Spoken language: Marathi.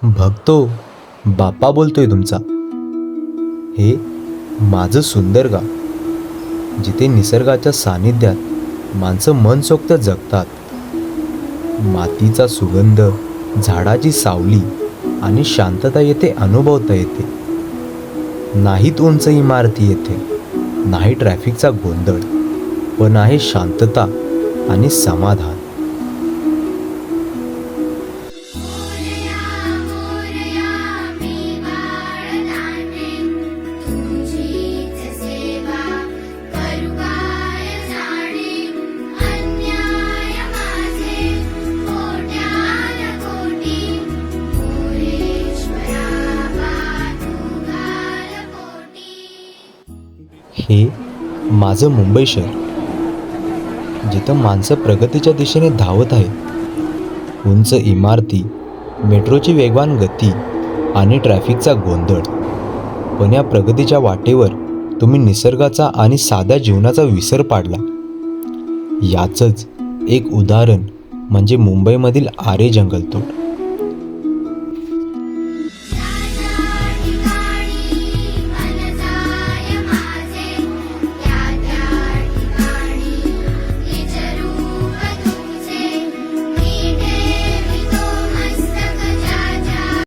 भक्तो, बाप्पा बोलतोय तुमचा. हे माझं सुंदर गाव, जिथे निसर्गाच्या सानिध्यात माणसं मनसोक्त जगतात. मातीचा सुगंध, झाडाची सावली आणि शांतता येथे अनुभवता येते. नाहीत उंच इमारती येथे, नाही ट्रॅफिकचा गोंधळ, पण आहे शांतता आणि समाधान. हे माझं मुंबई शहर, जिथं माणसं प्रगतीच्या दिशेने धावत आहेत. उंच इमारती, मेट्रोची वेगवान गती आणि ट्रॅफिकचा गोंधळ, पण या प्रगतीच्या वाटेवर तुम्ही निसर्गाचा आणि साध्या जीवनाचा विसर पाडला. याचंच एक उदाहरण म्हणजे मुंबईमधील आरे जंगलतोड.